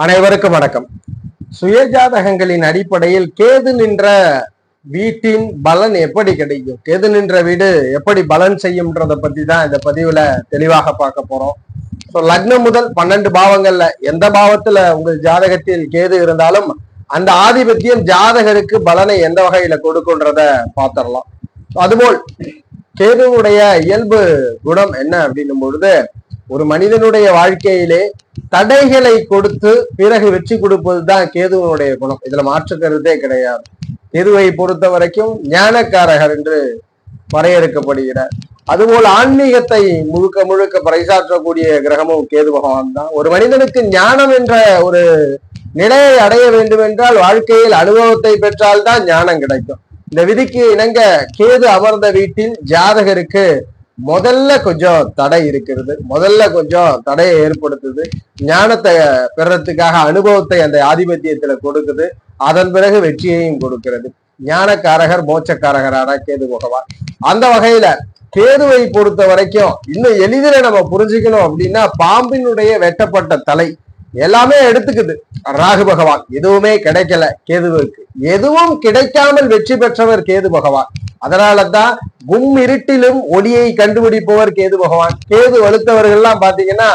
அனைவருக்கும் வணக்கம். சுயஜாதகங்களின் அடிப்படையில் கேது நின்ற வீட்டின் பலன் எப்படி கிடைக்கும், கேது நின்ற வீடு எப்படி பலன் செய்யும்ன்றத பத்தி தான் இந்த பதிவுல தெளிவாக பார்க்க போறோம். லக்னம் முதல் 12 பாவங்கள்ல எந்த பாவத்துல உங்கள் ஜாதகத்தில் கேது இருந்தாலும் அந்த ஆதிபத்தியம் ஜாதகருக்கு பலனை எந்த வகையில கொடுக்குன்றத பார்த்துடலாம். அதுபோல் கேதுவுடைய இயல்பு குணம் என்ன அப்படின்னும் பொழுது, ஒரு மனிதனுடைய வாழ்க்கையிலே தடைகளை கொடுத்து பிறகு வெற்றி கொடுப்பதுதான் கேதுவனுடைய குணம். இதுல மாற்று கருத்தே கிடையாது. கேதுவை பொறுத்த வரைக்கும் ஞானக்காரகர் என்று வரையறுக்கப்படுகிறார். அதுபோல் ஆன்மீகத்தை முழுக்க முழுக்க பறைசாற்றக்கூடிய கிரகமும் கேது பகவான் தான். ஒரு மனிதனுக்கு ஞானம் என்ற ஒரு நிலையை அடைய வேண்டும் என்றால் வாழ்க்கையில் அனுபவத்தை பெற்றால்தான் ஞானம் கிடைக்கும். இந்த விதிக்கு இணங்க கேது அமர்ந்த வீட்டில் ஜாதகருக்கு முதல்ல கொஞ்சம் தடை இருக்கிறது, முதல்ல கொஞ்சம் தடையை ஏற்படுத்துது. ஞானத்தை பெறறதுக்காக அனுபவத்தை அந்த ஆதிபத்தியத்துல கொடுக்குது, அதன் பிறகு வெற்றியையும் கொடுக்கிறது. ஞானக்காரகர் மோட்சக்காரகரான கேது பகவான். அந்த வகையில கேதுவை பொறுத்த வரைக்கும் இன்னும் எளிதில நம்ம புரிஞ்சுக்கணும் அப்படின்னா, பாம்பினுடைய வெட்டப்பட்ட தலை எல்லாமே எடுத்துக்குது ராகு பகவான். எதுவுமே கிடைக்கல கேதுவுக்கு, எதுவும் கிடைக்காமல் வெற்றி பெற்றவர் கேது பகவான். அதனாலதான் கும் இருட்டிலும் ஒளியை கண்டுபிடிப்பவர் கேது பகவான். கேது வலுத்தவர்கள் எல்லாம் பாத்தீங்கன்னா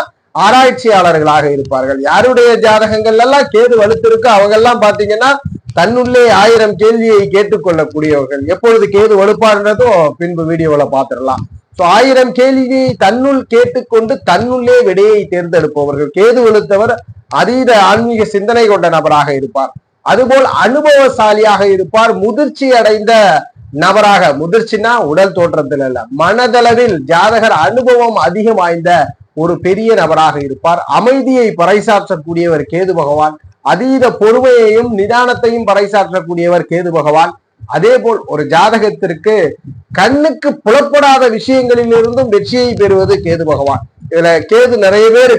ஆராய்ச்சியாளர்களாக இருப்பார்கள். யாருடைய ஜாதகங்கள் எல்லாம் கேது வலுத்திருக்கோ அவங்க எல்லாம் பாத்தீங்கன்னா தன்னுள்ளே 1000 கேள்வியை கேட்டுக்கொள்ளக்கூடியவர்கள். எப்பொழுது கேது வலுப்பாடுறதும் பின்பு வீடியோவில் பார்த்துடலாம். 1000 கேள்வியை தன்னுள் கேட்டுக்கொண்டு தன்னுள்ளே விடையை தேர்ந்தெடுப்பவர்கள். கேது வலுத்தவர் அதீத ஆன்மீக சிந்தனை கொண்ட நபராக இருப்பார். அதுபோல் அனுபவசாலியாக இருப்பார். முதிர்ச்சி அடைந்த நபராக, முதிர்ச்சினா உடல் தோற்றத்தில் அல்ல, மனதளவில் ஜாதகர் அனுபவம் அதிகம் வாய்ந்த ஒரு பெரிய நபராக இருப்பார். அமைதியை பறைசாற்றக்கூடியவர் கேது பகவான். அதீத பொறுமையையும் நிதானத்தையும் பறைசாற்றக்கூடியவர் கேது பகவான். அதே போல் ஒரு ஜாதகத்திற்கு கண்ணுக்கு புலப்படாத விஷயங்களில் இருந்தும் வெற்றியை பெறுவது கேது பகவான். இதுல கேது நிறைய பேர்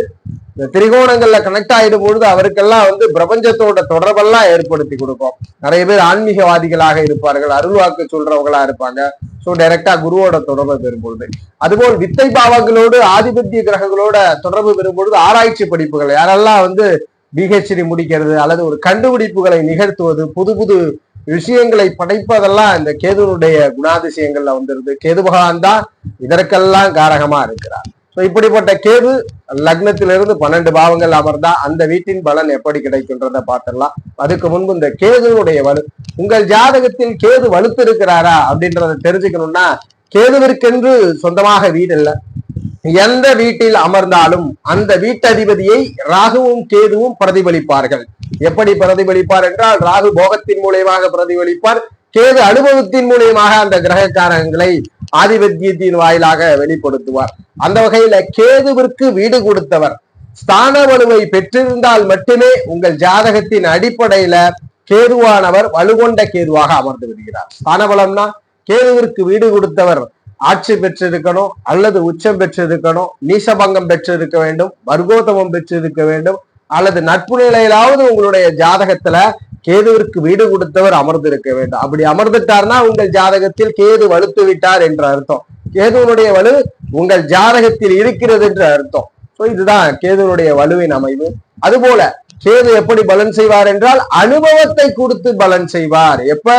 இந்த திரிகோணங்கள்ல கனெக்ட் ஆயிடும் பொழுது அவருக்கெல்லாம் பிரபஞ்சத்தோட தொடர்பெல்லாம் ஏற்படுத்தி கொடுக்கும். நிறைய பேர் ஆன்மீகவாதிகளாக இருப்பார்கள், அருள்வாக்கு சொல்றவங்களா இருப்பாங்க. ஸோ டைரக்டா குருவோட தொடர்பு பெறும்பொழுது, அதுபோல் வித்தை பாவங்களோடு ஆதிபத்திய கிரகங்களோட தொடர்பு பெறும்பொழுது ஆராய்ச்சி படிப்புகள் யாரெல்லாம் பிஹெச்டி முடிக்கிறது அல்லது ஒரு கண்டுபிடிப்புகளை நிகழ்த்துவது, புது புது விஷயங்களை படைப்பதெல்லாம் இந்த கேதுனுடைய குணாதிசயங்கள்ல வந்துருது. கேது பகவான் தான் இதற்கெல்லாம் காரகமா இருக்கிறார். இப்படிப்பட்ட கேது லக்னத்திலிருந்து 12 பாவங்கள் அமர்ந்தா அந்த வீட்டின் பலன் எப்படி கிடைக்கின்றத பார்த்துடலாம். அதுக்கு முன்பு இந்த கேதுனுடைய வலு, உங்கள் ஜாதகத்தில் கேது வலுத்து இருக்கிறாரா அப்படின்றத தெரிஞ்சுக்கணும்னா, கேதுவிற்கென்று சொந்தமாக வீடு இல்லை. எந்த வீட்டில் அமர்ந்தாலும் அந்த வீட்டதிபதியை ராகுவும் கேதுவும் பிரதிபலிப்பார்கள். எப்படி பிரதிபலிப்பார் என்றால், ராகு போகத்தின் மூலியமாக பிரதிபலிப்பார், கேது அனுபவத்தின் மூலியமாக அந்த கிரகக்காரங்களை ஆதிபத்தியத்தின் வாயிலாக வெளிப்படுத்துவார். அந்த வகையில கேதுவிற்கு வீடு கொடுத்தவர் ஸ்தான வலுவை பெற்றிருந்தால் மட்டுமே உங்கள் ஜாதகத்தின் அடிப்படையில கேதுவானவர் வலுகொண்ட கேதுவாக அமர்ந்து விடுகிறார். ஸ்தான பலம்னா கேதுவிற்கு வீடு கொடுத்தவர் ஆட்சி பெற்றிருக்கணும், அல்லது உச்சம் பெற்றிருக்கணும், நீசபங்கம் பெற்றிருக்க வேண்டும், வர்க்கோத்தமம் பெற்றிருக்க வேண்டும், அல்லது நட்பு நிலையிலாவது உங்களுடைய ஜாதகத்துல கேதுவிற்கு வீடு கொடுத்தவர் அமர்ந்திருக்க வேண்டும். அப்படி அமர்ந்துட்டார்னா உங்கள் ஜாதகத்தில் கேது வலுத்து விட்டார் என்ற அர்த்தம். கேதுவனுடைய வலு உங்கள் ஜாதகத்தில் இருக்கிறது என்ற அர்த்தம். இதுதான் கேதுவனுடைய வலுவின் அமைவு. அதுபோல கேது எப்படி பலன் செய்வார் என்றால், அனுபவத்தை கொடுத்து பலன் செய்வார். எப்ப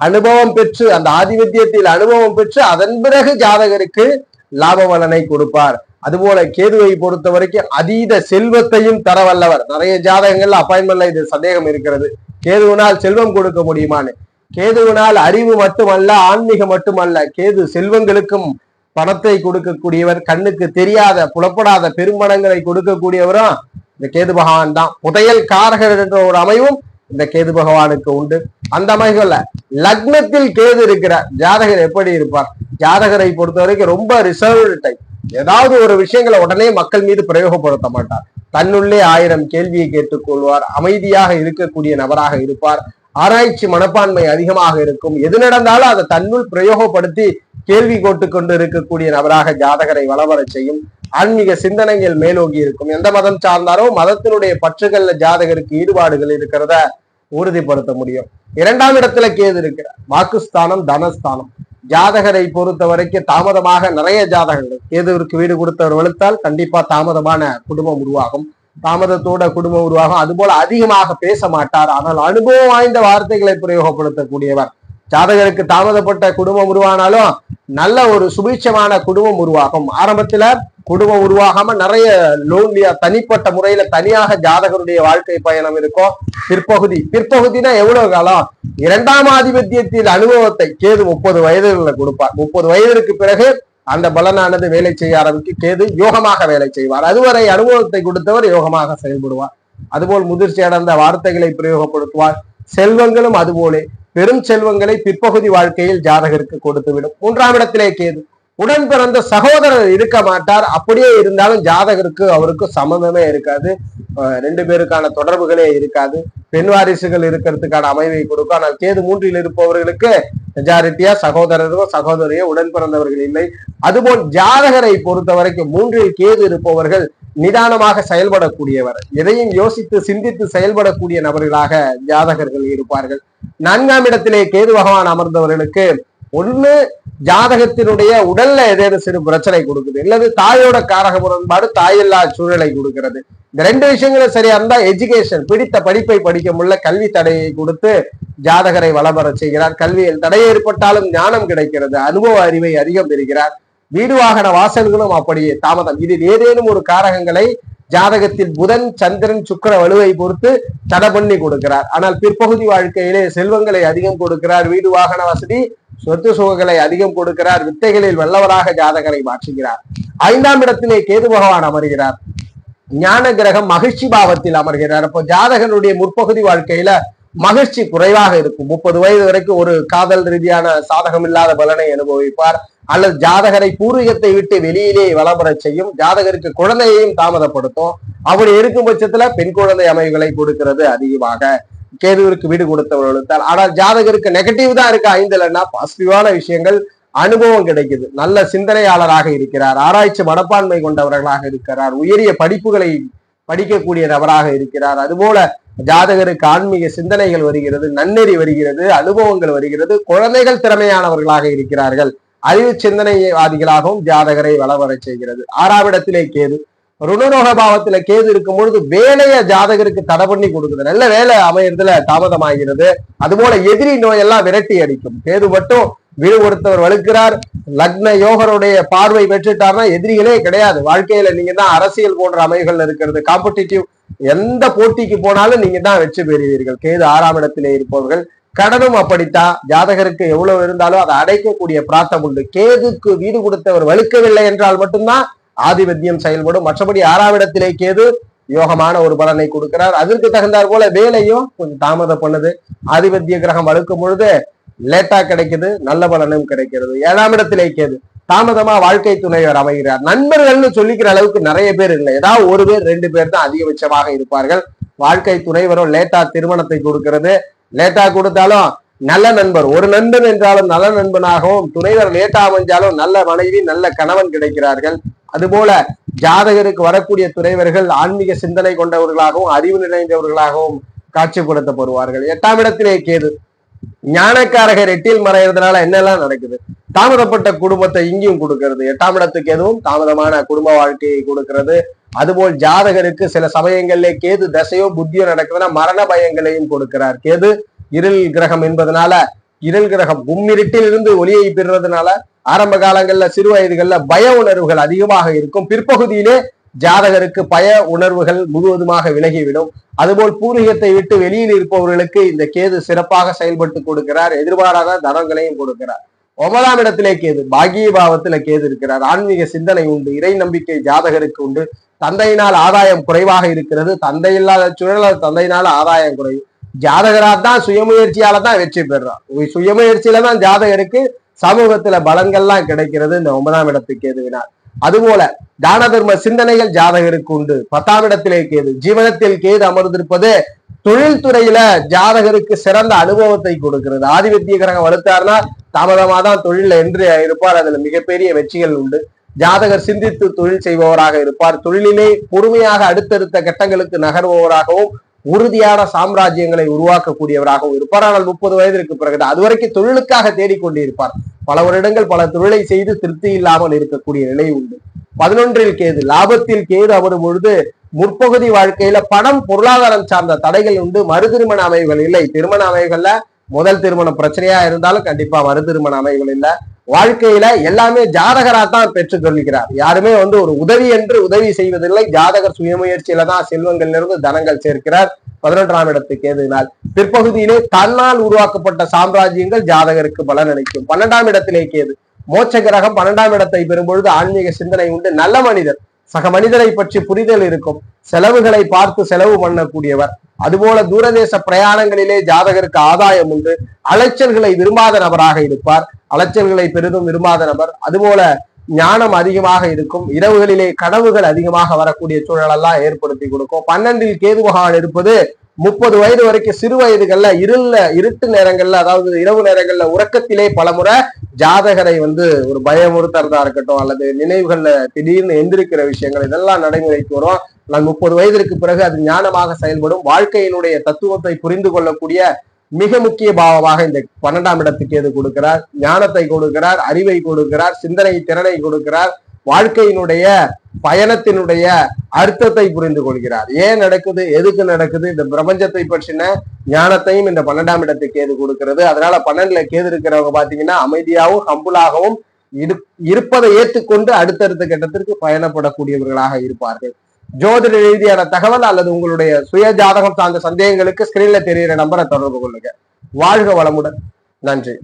அனுபவம் பெற்று, அந்த ஆதிபத்தியத்தில் அனுபவம் பெற்று அதன் பிறகு ஜாதகருக்கு லாப பலனை கொடுப்பார். அதுபோல கேதுவை பொறுத்த வரைக்கும் அதீத செல்வத்தையும் தர வல்லவர். நிறைய ஜாதகங்கள்ல அப்பாயின்மெண்ட்ல இது சந்தேகம் இருக்கிறது, கேதுவினால் செல்வம் கொடுக்க முடியுமான்னு. கேதுவினால் அறிவு மட்டுமல்ல, ஆன்மீகம் மட்டுமல்ல, கேது செல்வங்களுக்கும் பணத்தை கொடுக்கக்கூடியவர். கண்ணுக்கு தெரியாத புலப்படாத பெரும்பணங்களை கொடுக்கக்கூடியவரும் இந்த கேது பகவான் தான். புதையல் காரகர் என்ற ஒரு அமைவும் இந்த கேது பகவானுக்கு உண்டு. அந்த அமைகள்ல லக்னத்தில் கேது இருக்கிறார், ஜாதகர் எப்படி இருப்பார்? ஜாதகரை பொறுத்த வரைக்கும் ரொம்ப ரிசர்வ்டு டைப். ஏதாவது ஒரு விஷயங்களை உடனே மக்கள் மீது பிரயோகப்படுத்த மாட்டார். தன்னுள்ளே 1000 கேள்வியை கேட்டுக்கொள்வார். அமைதியாக இருக்கக்கூடிய நபராக இருப்பார். ஆராய்ச்சி மனப்பான்மை அதிகமாக இருக்கும். எது நடந்தாலும் அதை தன்னுள் பிரயோகப்படுத்தி கேள்வி கொண்டு இருக்கக்கூடிய நபராக ஜாதகரை வளவர செய்யும். ஆன்மீக சிந்தனைகள் மேலோங்கி இருக்கும். எந்த மதம் சார்ந்தாலும் மதத்தினுடைய பற்றுகள்ல ஜாதகருக்கு ஈடுபாடுகள் இருக்கிறத உறுதிப்படுத்த முடியும். 2ஆம் இடத்துல கேது இருக்கிறார், வாக்குஸ்தானம், தனஸ்தானம். ஜாதகரை பொறுத்த வரைக்கும் தாமதமாக நிறைய ஜாதகங்கள் கேதுவிற்கு வீடு கொடுத்தவர் வலுத்தால் கண்டிப்பா தாமதமான குடும்பம் உருவாகும். தாமதத்தோட குடும்பம் உருவாகும். அதுபோல அதிகமாக பேச மாட்டார், ஆனால் அனுபவம் வாய்ந்த வார்த்தைகளை பிரயோகப்படுத்தக்கூடியவர். ஜாதகருக்கு தாமதப்பட்ட குடும்பம் உருவானாலும் நல்ல ஒரு சுபீட்சமான குடும்பம் உருவாகும். ஆரம்பத்துல குடும்பம் உருவாகாம நிறைய லோன்லியா தனிப்பட்ட முறையில தனியாக ஜாதகருடைய வாழ்க்கை பயணம் இருக்கும். பிற்பகுதினா எவ்வளவு காலம்? 2ஆம் ஆதிபத்தியத்தில் அனுபவத்தை கேது 30 வயதுல கொடுப்பார். 30 வயதிற்கு பிறகு அந்த பலனானது வேலை செய்ய ஆரம்பிக்கும். கேது யோகமாக வேலை செய்வார். அதுவரை அனுபவத்தை கொடுத்தவர் யோகமாக செயல்படுவார். அதுபோல் முதிர்ச்சி அடைந்த வார்த்தைகளை பிரயோகப்படுத்துவார். செல்வங்களும் அதுபோல பெரும் செல்வங்களை பிற்பகுதி வாழ்க்கையில் ஜாதகருக்கு கொடுத்துவிடும். 3ஆம் இடத்திலே கேது. உடன் பிறந்த சகோதரர் இருக்க மாட்டார். அப்படியே இருந்தாலும் ஜாதகருக்கு அவருக்கு சம்பந்தமே இருக்காது. 2 பேருக்கான தொடர்புகளே இருக்காது. பெண் வாரிசுகள் இருக்கிறதுக்கான அமைவை கொடுக்கும். ஆனால் கேது 3இல் இருப்பவர்களுக்கு மெஜாரிட்டியா சகோதரரோ சகோதரியோ உடன் பிறந்தவர்கள் இல்லை. அதுபோல் ஜாதகரை பொறுத்த வரைக்கும் 3இல் கேது இருப்பவர்கள் நிதானமாக செயல்படக்கூடியவர், எதையும் யோசித்து சிந்தித்து செயல்படக்கூடிய நபர்களாக ஜாதகர்கள் இருப்பார்கள். 4ஆம் இடத்திலே கேது பகவான் அமர்ந்தவர்களுக்கு ஒண்ணு ஜாதகத்தினுடைய உடல்ல ஏதேனும் சிறு பிரச்சனை கொடுக்குது, இல்லது தாயோட காரக முரண்பாடு, தாயில்லா சூழலை கொடுக்கிறது. இந்த 2 விஷயங்களும் சரியா இருந்தா எஜுகேஷன், பிடித்த படிப்பை படிக்க முடியல, கல்வி தடையை கொடுத்து ஜாதகரை வளம்பெற செய்கிறார். கல்வியில் தடை ஏற்பட்டாலும் ஞானம் கிடைக்கிறது, அனுபவ அறிவை அதிகம் பெறுகிறார். வீடு வாகன வாசல்களும் அப்படியே தாமதம். இதில் ஏதேனும் ஒரு காரகங்களை ஜாதகத்தில் புதன் சந்திரன் சுக்கிர வலுவை பொறுத்து தடை பண்ணி கொடுக்கிறார். ஆனால் பிற்பகுதி வாழ்க்கையிலே செல்வங்களை அதிகம் கொடுக்கிறார், வீடு வாகன வசதி சொத்து சுகங்களை அதிகம் கொடுக்கிறார், வித்தைகளில் வல்லவராக ஜாதகரை மாற்றுகிறார். 5ஆம் இடத்திலே கேது பகவான் அமர்கிறார். ஞான கிரகம் மகிழ்ச்சி பாவத்தில் அமர்கிறார். அப்போ ஜாதகனுடைய முற்பகுதி வாழ்க்கையில மகிழ்ச்சி குறைவாக இருக்கும். 30 வயது வரைக்கும் ஒரு காதல் ரீதியான சாதகம் இல்லாத பலனை அனுபவிப்பார், அல்லது ஜாதகரை பூர்வீகத்தை விட்டு வெளியிலே வளம்பெற செய்யும். ஜாதகருக்கு குழந்தையையும் தாமதப்படுத்தும். அப்படி இருக்கும் பட்சத்துல பெண் குழந்தை அமைவுகளை கொடுக்கிறது அதிகமாக. கேதுவிற்கு வீடு கொடுத்தவர்களுக்கு. ஆனால் ஜாதகருக்கு நெகட்டிவ் தான் இருக்கு. 5லன்னா பாசிட்டிவான விஷயங்கள், அனுபவம் கிடைக்குது, நல்ல சிந்தனையாளராக இருக்கிறார், ஆராய்ச்சி மனப்பான்மை கொண்டவர்களாக இருக்கிறார், உயரிய படிப்புகளை படிக்கக்கூடிய நபராக இருக்கிறார். அதுபோல ஜாதகருக்கு ஆன்மீக சிந்தனைகள் வருகிறது, நன்னெறி வருகிறது, அனுபவங்கள் வருகிறது, குழந்தைகள் திறமையானவர்களாக இருக்கிறார்கள், அறிவு சிந்தனைவாதிகளாகவும் ஜாதகரை வளவர செய்கிறது. 6ஆம் இடத்திலே கேது. ருணரோக பாவத்துல கேது இருக்கும் பொழுது வேலையை ஜாதகருக்கு தடை பண்ணி கொடுக்குது, நல்ல வேலை அமையறதுல தாமதமாகிறது. அதுபோல எதிரி நோயெல்லாம் விரட்டி அடிக்கும். கேது மட்டும் வீடு கொடுத்தவர் வலுக்கிறார், லக்ன யோகருடைய பார்வை பெற்றுட்டார்னா எதிரிகளே கிடையாது. வாழ்க்கையில நீங்க தான் அரசியல் போன்ற அமைவுகள் இருக்கிறது, காம்படிட்டிவ் எந்த போட்டிக்கு போனாலும் நீங்க தான் வெற்றி பெறுவீர்கள். கேது 6ஆம் இடத்திலே இருப்பவர்கள். கடனும் அப்படித்தான். ஜாதகருக்கு எவ்வளவு இருந்தாலும் அதை அடைக்கக்கூடிய பிரார்த்தம் உண்டு. கேதுக்கு வீடு கொடுத்தவர் வலுக்கவில்லை என்றால் மட்டும்தான் ஆதிபத்தியம் செயல்படும். மற்றபடி 6ஆம் இடத்திலே கேது யோகமான ஒரு பலனை கொடுக்கிறார். அதற்கு தகுந்தாற் போல வேலையும் கொஞ்சம் தாமதம் பண்ணுது. ஆதிபத்திய கிரகம் வலுக்கும் பொழுது லேட்டா கிடைக்குது, நல்ல பலனும் கிடைக்கிறது. 7ஆம் இடத்திலே கேது. தாமதமா வாழ்க்கை துணைவர் அமைகிறார். நண்பர்கள்னு சொல்லிக்கிற அளவுக்கு நிறைய பேர் இல்லை, ஏதாவது 1 பேர் 2 பேர் தான் அதிகபட்சமாக இருப்பார்கள். வாழ்க்கை துணைவரும் லேட்டா திருமணத்தை கொடுக்கிறது. லேட்டா கொடுத்தாலும் நல்ல நண்பர், ஒரு நண்பன் என்றாலும் நல்ல நண்பனாகவும், துணைவர் லேட்டா அமைஞ்சாலும் நல்ல மனைவி நல்ல கணவன் கிடைக்கிறார்கள். அதுபோல ஜாதகருக்கு வரக்கூடிய துணைவர்கள் ஆன்மீக சிந்தனை கொண்டவர்களாகவும் அறிவு நிறைந்தவர்களாகவும் காட்சிப்படுத்தப்படுவார்கள். 8ஆம் இடத்திலே கேது. ஞானக்காரகர் 8இல் மறைகிறதுனால என்னெல்லாம் நடக்குது? தாமதப்பட்ட குடும்பத்தை இங்கேயும் கொடுக்கிறது. 8ஆம் இடத்துக்கு எதுவும் தாமதமான குடும்ப வாழ்க்கையை கொடுக்கிறது. அதுபோல் ஜாதகருக்கு சில சமயங்களிலே கேது தசையோ புத்தியோ நடக்குதுன்னா மரண பயங்களையும் கொடுக்கிறார். கேது இருள் கிரகம் என்பதனால, இருள் கிரகம் மும்மிருட்டில் இருந்து ஒளியை பெறுறதுனால ஆரம்ப காலங்கள்ல சிறு வயதுகள்ல பய உணர்வுகள் அதிகமாக இருக்கும். பிற்பகுதியிலே ஜாதகருக்கு பய உணர்வுகள் முழுவதுமாக விலகிவிடும். அதுபோல் பூர்வீகத்தை விட்டு வெளியில் இருப்பவர்களுக்கு இந்த கேது சிறப்பாக செயல்பட்டு கொடுக்கிறார். எதிர்பாராத தனங்களையும் கொடுக்கிறார். 9ஆம் இடத்திலே கேது. பாகிய பாவத்துல கேது இருக்கிறார். ஆன்மீக சிந்தனை உண்டு, இறை நம்பிக்கை ஜாதகருக்கு உண்டு. தந்தையினால் ஆதாயம் குறைவாக இருக்கிறது. தந்தை இல்லாத சூழல் தந்தையினால ஆதாயம் குறைவு. ஜாதகராத்தான் சுயமுயற்சியால தான் வெற்றி பெறான். சுயமுயற்சியில தான் ஜாதகருக்கு சமூகத்துல பலன்கள்லாம் கிடைக்கிறது இந்த 9ஆம் இடத்துக்கு கேதுவினார். அதுபோல தான தர்ம சிந்தனைகள் ஜாதகருக்கு உண்டு. 10ஆம் இடத்திலே கேது. ஜீவனத்தில் கேது அமர்ந்திருப்பது தொழில்துறையில ஜாதகருக்கு சிறந்த அனுபவத்தை கொடுக்கிறது. ஆதிபத்திய கிரகம் வலுத்தார்னா தாமதமா தான் தொழில என்று இருப்பார். அதுல மிகப்பெரிய வெற்றிகள் உண்டு. ஜாதகர் சிந்தித்து தொழில் செய்பவராக இருப்பார். தொழிலிலே பொறுமையாக அடுத்தடுத்த கட்டங்களுக்கு நகர்பவராகவும் உறுதியான சாம்ராஜ்யங்களை உருவாக்கக்கூடியவராகவும் இருப்பார். ஆனால் 30 வயதிற்கு பிறகு அது வரைக்கும் தொழிலுக்காக தேடிக்கொண்டிருப்பார். பல வருடங்கள் பல தொழிலை செய்து திருப்தி இல்லாமல் இருக்கக்கூடிய நிலை உண்டு. 11 கேது, லாபத்தில் கேது அமரும் பொழுது முற்பகுதி வாழ்க்கையில பணம் பொருளாதாரம் சார்ந்த தடைகள் உண்டு. மறு திருமண அமைவுகள் இல்லை. திருமண அமைவுகள்ல முதல் திருமணம் பிரச்சனையா இருந்தாலும் கண்டிப்பா மறு திருமண அமைவுகள் இல்லை. வாழ்க்கையில எல்லாமே ஜாதகரா தான் பெற்றுக்கொள்கிறார். யாருமே ஒரு உதவி என்று உதவி செய்வதில்லை. ஜாதகர் சுயமுயற்சியில தான் செல்வங்களிலிருந்து தனங்கள் சேர்க்கிறார். 11ஆம் இடத்துக்கு கேதுனால் பிற்பகுதியிலே தன்னால் உருவாக்கப்பட்ட சாம்ராஜ்யங்கள் ஜாதகருக்கு பலன் அளிக்கும். 12ஆம் இடத்திலே கேது, மோட்ச கிரகம் 12ஆம் இடத்தை பெறும்பொழுது ஆன்மீக சிந்தனை உண்டு. நல்ல மனிதர், சக மனிதரை பற்றி புரிதல் இருக்கும். செலவுகளை பார்த்து செலவு பண்ணக்கூடியவர். அதுபோல தூரதேச பிரயாணங்களிலே ஜாதகருக்கு ஆதாயம் உண்டு. அலைச்சல்களை விரும்பாத நபராக இருப்பார். அலைச்சல்களை பெரிதும் விரும்பாத நபர். அதுபோல ஞானம் அதிகமாக இருக்கும். இரவுகளிலே கனவுகள் அதிகமாக வரக்கூடிய சூழலெல்லாம் ஏற்படுத்தி கொடுக்கும். 12இல் கேது பகவான் இருப்பது 30 வயது வரைக்கும் சிறு வயதுகள்ல இருட்டு நேரங்கள்ல, அதாவது இரவு நேரங்கள்ல உறக்கத்திலே பலமுறை ஜாதகரை ஒரு பயமுறுத்துறதா இருக்கட்டும், அல்லது நினைவுகள்ல திடீர்னு எந்திருக்கிற விஷயங்கள் இதெல்லாம் நடைமுறைக்கு வரும். ஆனால் 30 வயதிற்கு பிறகு அது ஞானமாக செயல்படும். வாழ்க்கையினுடைய தத்துவத்தை புரிந்து கொள்ளக்கூடிய மிக முக்கிய பாவமாக இந்த 12ஆம் இடத்துக்கு எது கொடுக்கிறார். ஞானத்தை கொடுக்கிறார், அறிவை கொடுக்கிறார், சிந்தனை திறனை கொடுக்கிறார். வாழ்க்கையினுடைய பயணத்தினுடைய அர்த்தத்தை புரிந்து கொள்கிறார். ஏன் நடக்குது, எதுக்கு நடக்குது, இந்த பிரபஞ்சத்தை பற்றின ஞானத்தையும் இந்த 12ஆம் இடத்துக்கு கேது கொடுக்கிறது. அதனால 12ல கேது இருக்கிறவங்க பாத்தீங்கன்னா அமைதியாகவும் ஹம்புலாகவும் இருப்பதை ஏற்றுக்கொண்டு அடுத்தடுத்த கட்டத்திற்கு பயணப்படக்கூடியவர்களாக இருப்பார்கள். ஜோதிட ரீதியான தகவல் அல்லது உங்களுடைய சுய ஜாதகம் சார்ந்த சந்தேகங்களுக்கு ஸ்கிரீன்ல தெரிகிற நம்பரை தொடர்பு கொள்ளுங்க. வாழ்க வளமுடன். நன்றி.